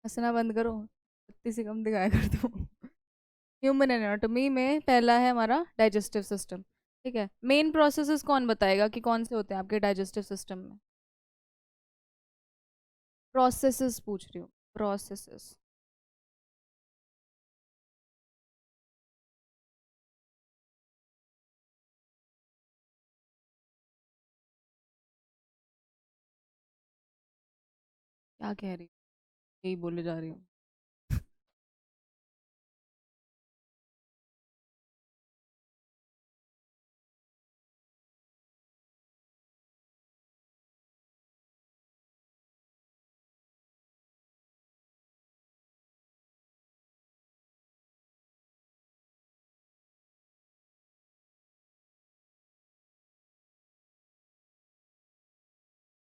हंसना बंद करो, इतनी सी कम दिखाया कर तुम। ह्यूमन एनाटॉमी में पहला है हमारा डाइजेस्टिव सिस्टम। ठीक है, मेन प्रोसेसेस कौन बताएगा कि कौन से होते हैं आपके डाइजेस्टिव सिस्टम में? प्रोसेसेस पूछ रही हूँ, प्रोसेसेस। क्या कह रही हूँ, यही बोले जा रही हूँ।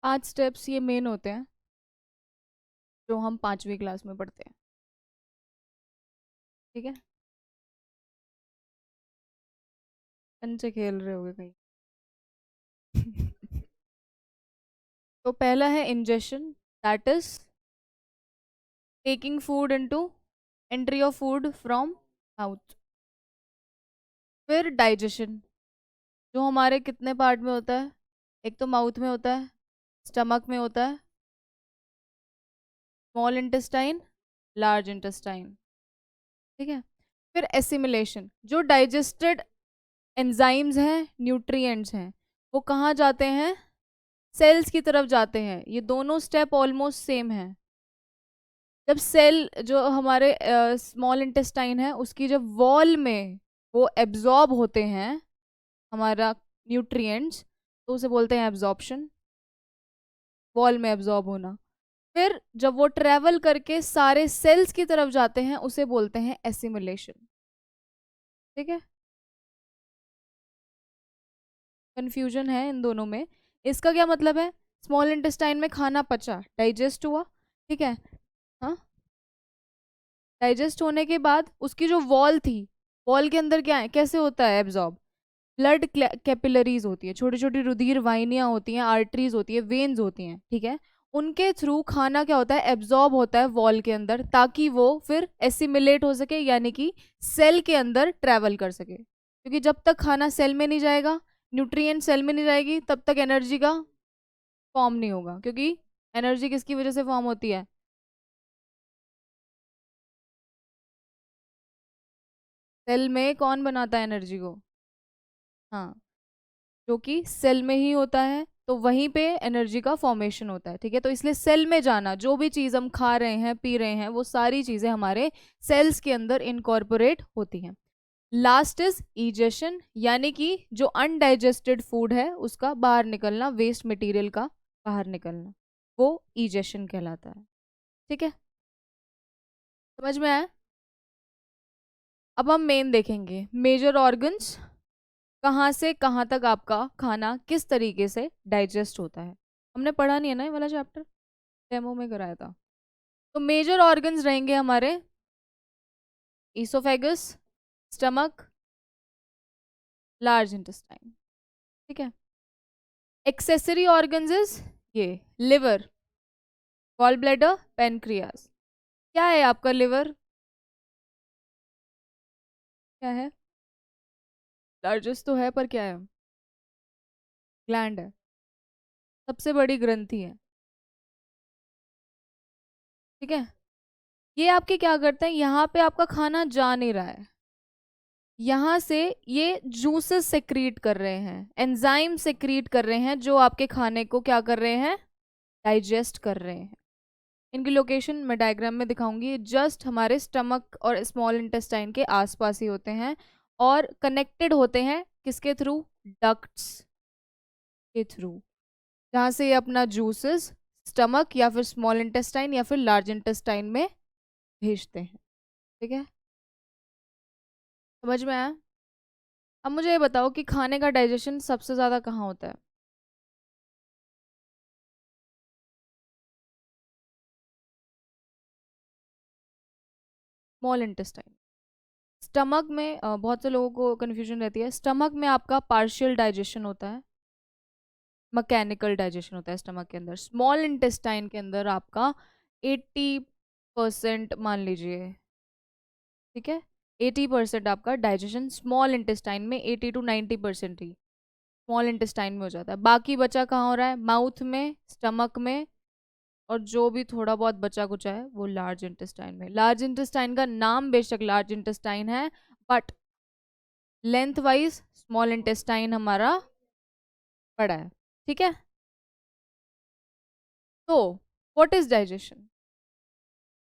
5 स्टेप्स ये मेन होते हैं जो हम 5वीं क्लास में पढ़ते हैं। ठीक है, कंचे खेल रहे होगे कहीं। तो पहला है ingestion, that is taking food into, entry of food from mouth. फिर डाइजेशन, जो हमारे कितने पार्ट में होता है? एक तो माउथ में होता है, स्टमक में होता है, स्मॉल इंटेस्टाइन, लार्ज इंटेस्टाइन। ठीक है, फिर एसिमिलेशन, जो डाइजेस्टेड एंजाइम्स हैं, न्यूट्रिएंट्स हैं, वो कहाँ जाते हैं? सेल्स की तरफ जाते हैं। ये दोनों स्टेप ऑलमोस्ट सेम है। जब सेल, जो हमारे स्मॉल इंटेस्टाइन है, उसकी जब वॉल में वो एब्जॉर्ब होते हैं हमारा न्यूट्रिएंट्स, तो उसे बोलते हैं एब्जॉर्प्शन, वॉल में एब्जॉर्ब होना। फिर जब वो ट्रेवल करके सारे सेल्स की तरफ जाते हैं, उसे बोलते हैं एसिमुलेशन। ठीक है, कंफ्यूजन है इन दोनों में। इसका क्या मतलब है? स्मॉल इंटेस्टाइन में खाना पचा, डाइजेस्ट हुआ। ठीक है, हाँ, डाइजेस्ट होने के बाद उसकी जो वॉल थी, वॉल के अंदर क्या है, कैसे होता है एब्जॉर्ब? ब्लड कैपिलरीज होती है, छोटी छोटी रुधिर वाहिनियां होती हैं, आर्टरीज होती है, वेन्स होती हैं। ठीक है, उनके थ्रू खाना क्या होता है, एब्जॉर्ब होता है वॉल के अंदर, ताकि वो फिर एसिमिलेट हो सके, यानी कि सेल के अंदर ट्रैवल कर सके। क्योंकि जब तक खाना सेल में नहीं जाएगा, न्यूट्रिएंट सेल में नहीं जाएगी, तब तक एनर्जी का फॉर्म नहीं होगा। क्योंकि एनर्जी किसकी वजह से फॉर्म होती है? सेल में कौन बनाता है एनर्जी को? हाँ, जो कि सेल में ही होता है, तो वहीं पे एनर्जी का फॉर्मेशन होता है। ठीक है, तो इसलिए सेल में जाना, जो भी चीज़ हम खा रहे हैं पी रहे हैं, वो सारी चीज़ें हमारे सेल्स के अंदर इनकॉर्पोरेट होती हैं। लास्ट इज इजेशन, यानी कि जो अनडाइजेस्टेड फूड है उसका बाहर निकलना, वेस्ट मटेरियल का बाहर निकलना, वो इजेशन कहलाता है। ठीक है, समझ में आया? अब हम मेन देखेंगे, मेजर ऑर्गन्स, कहाँ से कहाँ तक आपका खाना किस तरीके से डाइजेस्ट होता है। हमने पढ़ा नहीं है ना ये वाला चैप्टर, डेमो में कराया था। तो मेजर ऑर्गन्स रहेंगे हमारे ईसोफेगस, स्टमक, लार्ज इंटेस्टाइन। ठीक है, एक्सेसरी ऑर्गन्स इज ये लिवर, गॉल ब्लैडर, पेनक्रियास। क्या है आपका लिवर? क्या है? लार्जेस्ट तो है, पर क्या है? ग्लैंड है, सबसे बड़ी ग्रंथि है। ठीक है, ये आपके क्या करते हैं, यहाँ पे आपका खाना जा नहीं रहा है, यहाँ से ये जूसेस सेक्रीट कर रहे हैं, एंजाइम सेक्रीट कर रहे हैं, जो आपके खाने को क्या कर रहे हैं, डाइजेस्ट कर रहे हैं। इनकी लोकेशन मैं डायग्राम में दिखाऊंगी। जस्ट हमारे स्टमक और स्मॉल इंटेस्टाइन के आसपास ही होते हैं, और कनेक्टेड होते हैं किसके थ्रू? डक्ट्स के थ्रू, जहाँ से ये अपना जूसेस स्टमक या फिर स्मॉल इंटेस्टाइन या फिर लार्ज इंटेस्टाइन में भेजते हैं। ठीक है, समझ में आया? अब मुझे ये बताओ कि खाने का डाइजेशन सबसे ज़्यादा कहाँ होता है? Small intestine. स्टमक में बहुत से लोगों को कन्फ्यूजन रहती है, स्टमक में आपका पार्शियल डाइजेशन होता है, मैकेनिकल डाइजेशन होता है स्टमक के अंदर। स्मॉल इंटेस्टाइन के अंदर आपका 80 80% मान लीजिए, ठीक है। 80% आपका डाइजेशन स्मॉल इंटेस्टाइन में, 80 to 90% ही स्मॉल इंटेस्टाइन में हो जाता है। बाकी बचा कहाँ हो रहा है? माउथ में, स्टमक में, और जो भी थोड़ा बहुत बचा कुछ है वो लार्ज इंटेस्टाइन में। लार्ज इंटेस्टाइन का नाम बेशक लार्ज इंटेस्टाइन है, but length wise small intestine हमारा बड़ा है, ठीक है। तो व्हाट इज डाइजेशन?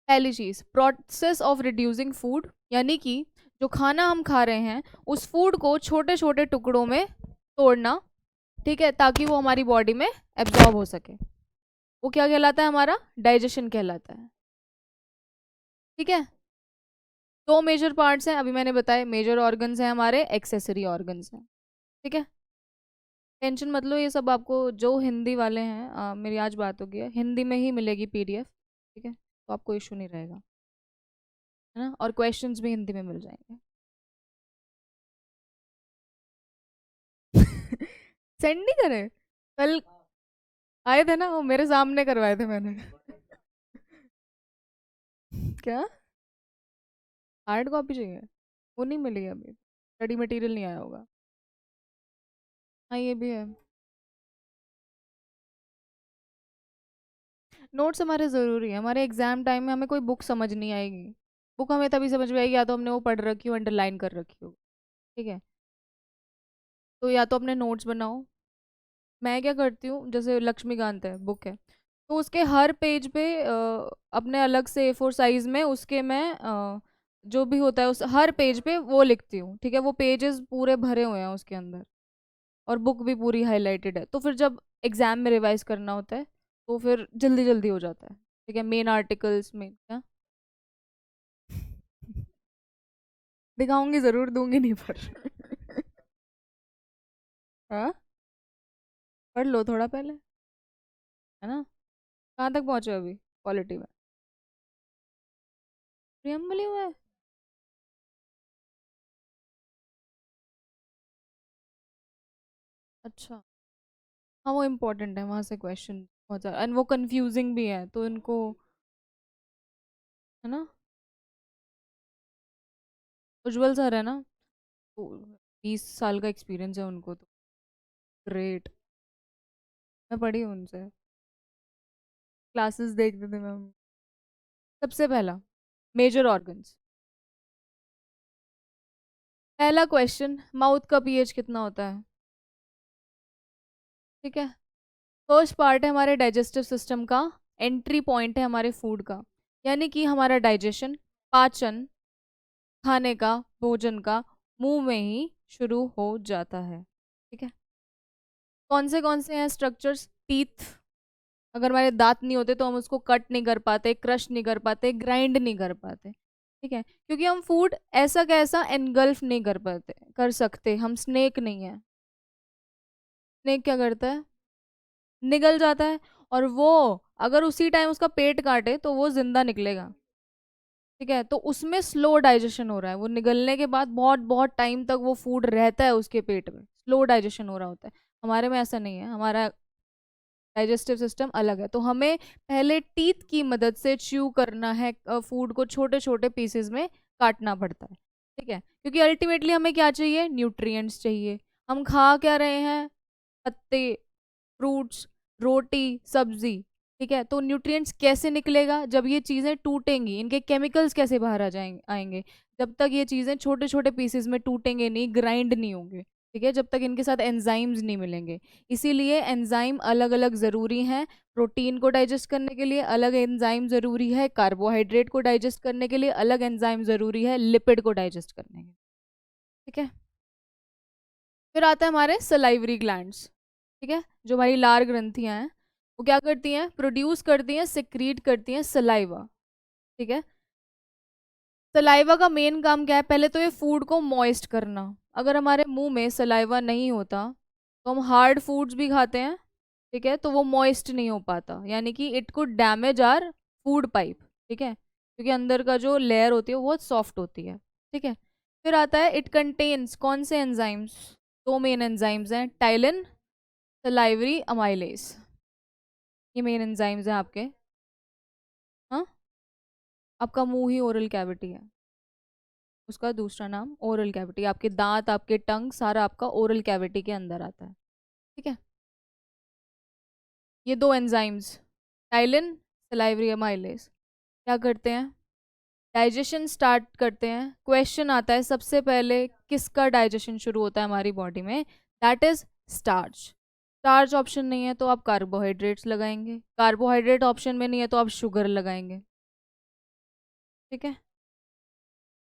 पहली चीज, प्रोसेस ऑफ रिड्यूसिंग फूड, यानी कि जो खाना हम खा रहे हैं उस फूड को छोटे छोटे टुकड़ों में तोड़ना, ठीक है, ताकि वो हमारी बॉडी में एब्जॉर्ब हो सके। वो क्या कहलाता है? हमारा डाइजेशन कहलाता है, ठीक है। दो मेजर पार्ट्स हैं, अभी मैंने बताए। मेजर ऑर्गन्स हैं हमारे, एक्सेसरी ऑर्गन्स हैं, ठीक है। टेंशन मत लो, ये सब आपको जो हिंदी वाले हैं, मेरी आज बात होगी है, हिंदी में ही मिलेगी पीडीएफ, ठीक है, तो आपको इशू नहीं रहेगा, है ना। और क्वेश्चंस भी हिंदी में मिल जाएंगे। सेंड नहीं करे? कल आए थे ना, वो मेरे सामने करवाए थे मैंने। क्या? हार्ड कॉपी चाहिए? वो नहीं मिली है अभी, स्टडी मटेरियल नहीं आया होगा। हाँ ये भी है। नोट्स हमारे ज़रूरी है, हमारे एग्जाम टाइम में हमें कोई बुक समझ नहीं आएगी। बुक हमें तभी समझ में आएगी या तो हमने वो पढ़ रखी हो, अंडरलाइन कर रखी हो, ठीक है। तो या तो अपने नोट्स बनाओ। मैं क्या करती हूँ, जैसे लक्ष्मीकांत है, बुक है, तो उसके हर पेज पे अपने अलग से A4 साइज में उसके मैं जो भी होता है उस हर पेज पे वो लिखती हूँ, ठीक है। वो पेजेस पूरे भरे हुए हैं उसके अंदर, और बुक भी पूरी हाईलाइटेड है, तो फिर जब एग्जाम में रिवाइज करना होता है तो फिर जल्दी जल्दी हो जाता है, ठीक है। मेन आर्टिकल्स में क्या दिखाऊंगी, जरूर दूंगी, नहीं पर हाँ, पढ़ लो थोड़ा पहले, है ना। कहाँ तक पहुंचे अभी क्वालिटी में? प्रियम्बल ही हुआ है? अच्छा। हाँ वो इम्पोर्टेंट है, वहां से क्वेश्चन बहुत ज्यादा, एंड वो कंफ्यूजिंग भी है तो इनको, है ना। उज्जवल सर है ना, तो 20 साल का एक्सपीरियंस है उनको तो। ग्रेट। मैं पढ़ी हूँ उनसे, क्लासेस देखते थे मैम। सबसे पहला, मेजर ऑर्गन्स। पहला क्वेश्चन, माउथ का पीएच कितना होता है? ठीक है। फर्स्ट पार्ट है हमारे डाइजेस्टिव सिस्टम का, एंट्री पॉइंट है हमारे फूड का, यानी कि हमारा डाइजेशन, पाचन, खाने का, भोजन का, मुंह में ही शुरू हो जाता है, ठीक है। कौन से हैं स्ट्रक्चर्स? टीथ, अगर हमारे दांत नहीं होते तो हम उसको कट नहीं कर पाते, क्रश नहीं कर पाते, ग्राइंड नहीं कर पाते, ठीक है, क्योंकि हम फूड ऐसा कैसा एनगल्फ नहीं कर पाते, कर सकते, हम स्नेक नहीं है। स्नेक क्या करता है? निगल जाता है, और वो अगर उसी टाइम उसका पेट काटे तो वो जिंदा निकलेगा, ठीक है। तो उसमें स्लो डाइजेशन हो रहा है, वो निगलने के बाद बहुत बहुत टाइम तक वो फूड रहता है उसके पेट में, स्लो डाइजेशन हो रहा होता है। हमारे में ऐसा नहीं है, हमारा डाइजेस्टिव सिस्टम अलग है, तो हमें पहले टीथ की मदद से च्यू करना है, फूड को छोटे छोटे पीसेस में काटना पड़ता है, ठीक है, क्योंकि अल्टीमेटली हमें क्या चाहिए? न्यूट्रिएंट्स चाहिए। हम खा क्या रहे हैं? पत्ते, फ्रूट्स, रोटी, सब्जी, ठीक है। तो न्यूट्रिएंट्स कैसे निकलेगा? जब ये चीज़ें टूटेंगी, इनके केमिकल्स कैसे बाहर आ जाएंगे, आएंगे? जब तक ये चीज़ें छोटे छोटे पीसेस में टूटेंगे नहीं, ग्राइंड नहीं होंगे, ठीक है, जब तक इनके साथ एंजाइम्स नहीं मिलेंगे। इसीलिए एंजाइम अलग अलग ज़रूरी हैं। प्रोटीन को डाइजेस्ट करने के लिए अलग एंजाइम ज़रूरी है, कार्बोहाइड्रेट को डाइजेस्ट करने के लिए अलग एंजाइम ज़रूरी है, लिपिड को डाइजेस्ट करने के लिए, ठीक है। फिर आता है हमारे सलाइवरी ग्लैंड्स, ठीक है, जो हमारी लार ग्रंथियां हैं, वो क्या करती हैं? प्रोड्यूस करती हैं, सिक्रीट करती हैं सलाइवा, ठीक है। सलाइवा का मेन काम क्या है? पहले तो ये फूड को मॉइस्ट करना। अगर हमारे मुंह में सलाइवा नहीं होता तो हम हार्ड फूड्स भी खाते हैं, ठीक है, तो वो मॉइस्ट नहीं हो पाता, यानी कि it could damage our food pipe, ठीक है, क्योंकि अंदर का जो लेयर होती है वो बहुत सॉफ्ट होती है, ठीक है। फिर आता है, इट कंटेन्स कौन से एंजाइम्स? दो मेन एंजाइम्स हैं, टाइलिन, सलाइवरी अमाइलेज, ये मेन एंजाइम्स हैं आपके। हाँ, आपका मुंह ही ओरल कैविटी है, उसका दूसरा नाम ओरल कैविटी। आपके दांत, आपके टंग, सारा आपका ओरल कैविटी के अंदर आता है। ठीक है। ये दो एंजाइम्स, टाइलिन, सलाइवरी अमाइलेज, क्या करते हैं? डाइजेशन स्टार्ट करते हैं। क्वेश्चन आता है सबसे पहले किसका डाइजेशन शुरू होता है हमारी बॉडी में? That is starch. Starch option नहीं है तो आप कार्बोहाइड्रेट्स लगाएंगे, कार्बोहाइड्रेट ऑप्शन में नहीं है तो आप शुगर लगाएंगे। ठीक है।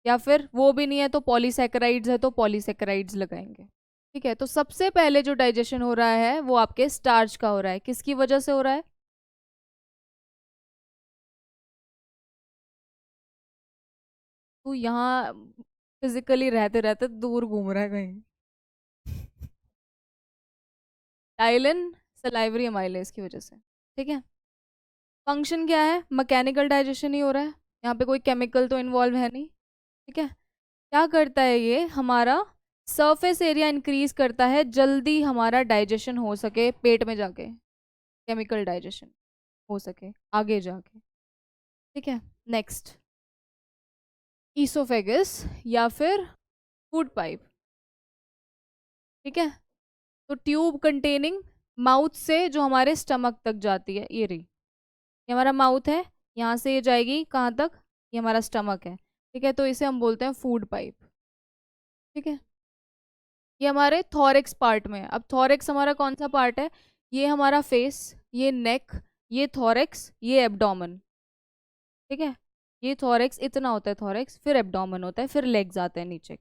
या फिर वो भी नहीं है तो पॉलीसैकेराइड्स है तो पॉलीसैकेराइड्स लगाएंगे। ठीक है। तो सबसे पहले जो डाइजेशन हो रहा है वो आपके स्टार्च का हो रहा है। किसकी वजह से हो रहा है? तू यहाँ फिजिकली रहते रहते दूर घूम रहा है कहीं। टाइलिन, सलाइवरी अमाइलेज की वजह से। ठीक है। फंक्शन क्या है? मैकेनिकल डाइजेशन ही हो रहा है, यहाँ पे कोई केमिकल तो इन्वॉल्व है नहीं। ठीक है। क्या करता है ये? हमारा सरफेस एरिया इंक्रीज करता है, जल्दी हमारा डाइजेशन हो सके पेट में जाके, केमिकल डाइजेशन हो सके आगे जाके। ठीक है। नेक्स्ट, ईसोफेगस या फिर फूड पाइप। ठीक है। तो ट्यूब कंटेनिंग माउथ से जो हमारे स्टमक तक जाती है, ये रही, ये हमारा माउथ है, यहाँ से ये जाएगी कहाँ तक? ये हमारा स्टमक है। ठीक है। तो इसे हम बोलते हैं फूड पाइप। ठीक है। ये हमारे थॉरेक्स पार्ट में है। अब थॉरेक्स हमारा कौन सा पार्ट है? ये हमारा फेस, ये नेक, ये थॉरेक्स, ये एब्डोमेन। ठीक है। ये थॉरेक्स इतना होता है, थॉरेक्स, फिर एब्डोमेन होता है, फिर लेग्स आते हैं नीचे।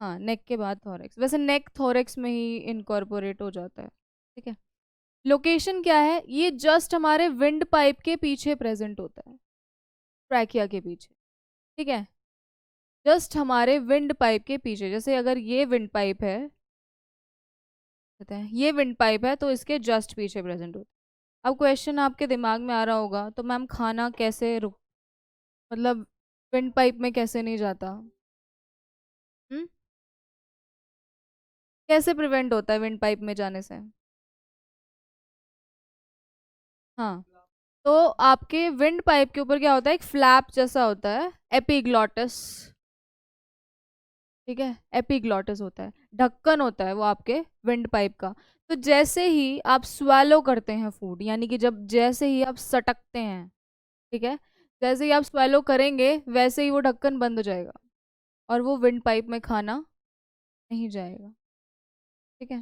हाँ, नेक के बाद थॉरेक्स, वैसे नेक थॉरेक्स में ही इनकॉर्पोरेट हो जाता है। ठीक है। लोकेशन क्या है? ये जस्ट हमारे विंड पाइप के पीछे प्रेजेंट होता है, ट्रैकिया के पीछे। ठीक है। जस्ट हमारे विंड पाइप के पीछे, जैसे अगर ये विंड पाइप है, कहते हैं ये विंड पाइप है तो इसके जस्ट पीछे प्रेजेंट होता है। अब क्वेश्चन आपके दिमाग में आ रहा होगा, तो मैम खाना कैसे रुक, मतलब विंड पाइप में कैसे नहीं जाता? हम्म, कैसे प्रिवेंट होता है विंड पाइप में जाने से? हाँ, तो आपके विंड पाइप के ऊपर क्या होता है? एक फ्लैप जैसा होता है, एपिग्लॉटस। ठीक है। एपिग्लॉटस होता है, ढक्कन होता है वो आपके विंड पाइप का। तो जैसे ही आप स्वेलो करते हैं फूड, यानी कि जब जैसे ही आप सटकते हैं, ठीक है, जैसे ही आप स्वेलो करेंगे वैसे ही वो ढक्कन बंद हो जाएगा और वो विंड पाइप में खाना नहीं जाएगा। ठीक है।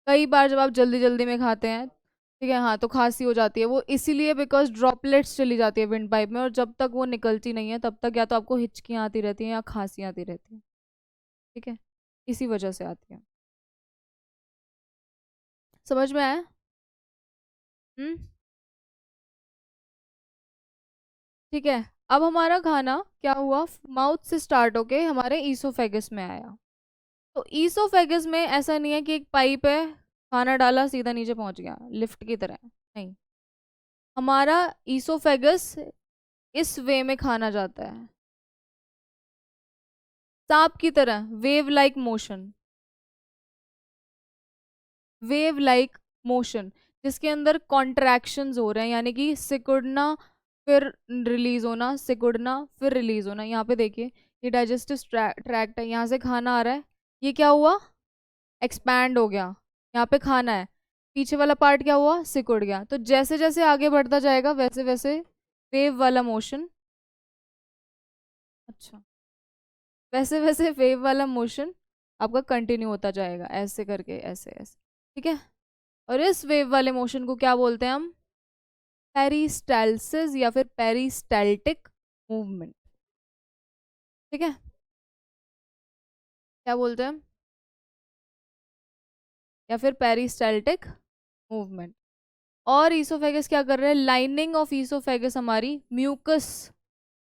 कई बार जब आप जल्दी जल्दी में खाते हैं, ठीक है, हाँ, तो खांसी हो जाती है, वो इसीलिए बिकॉज ड्रॉपलेट्स चली जाती है विंड पाइप में, और जब तक वो निकलती नहीं है तब तक या तो आपको हिचकियाँ आती रहती हैं या खांसी आती रहती है। ठीक है। इसी वजह से आती है। समझ में आया? हम्म। ठीक है। अब हमारा खाना क्या हुआ? माउथ से स्टार्ट होके हमारे ईसोफेगस में आया। तो ईसोफेगस में ऐसा नहीं है कि एक पाइप है, खाना डाला सीधा नीचे पहुंच गया लिफ्ट की तरह, नहीं। हमारा ईसोफेगस इस वे में खाना जाता है, सांप की तरह, wave like motion, wave like motion, जिसके अंदर कॉन्ट्रैक्शंस हो रहे हैं, यानी कि सिकुड़ना फिर रिलीज होना, सिकुड़ना फिर रिलीज होना। यहाँ पे देखिए, ये डाइजेस्टिव ट्रैक्ट है, यहाँ से खाना आ रहा है, ये क्या हुआ? एक्सपैंड हो गया, यहाँ पे खाना है, पीछे वाला पार्ट क्या हुआ? सिकुड़ गया। तो जैसे जैसे आगे बढ़ता जाएगा वैसे वैसे वेव वाला मोशन, अच्छा, वैसे वैसे वेव वाला मोशन आपका कंटिन्यू होता जाएगा, ऐसे करके, ऐसे ऐसे। ठीक है। और इस वेव वाले मोशन को क्या बोलते हैं हम? पेरिस्टाल्सिस या फिर पेरिस्टाल्टिक मूवमेंट। ठीक है। क्या बोलते हैं हम? या फिर पेरिस्टाल्टिक मूवमेंट। और ईसोफेगस क्या कर रहे हैं? लाइनिंग ऑफ ईसोफेगस हमारी म्यूकस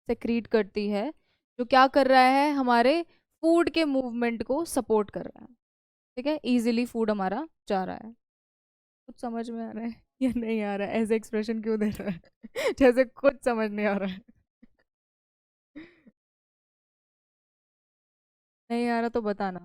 सेक्रीट करती है, जो क्या कर रहा है? हमारे फूड के मूवमेंट को सपोर्ट कर रहा है। ठीक है। इजीली फूड हमारा जा रहा है। कुछ समझ में आ रहा है या नहीं आ रहा है? ऐसे एक्सप्रेशन क्यों दे रहा है जैसे कुछ समझ नहीं आ रहा है नहीं आ रहा तो बताना।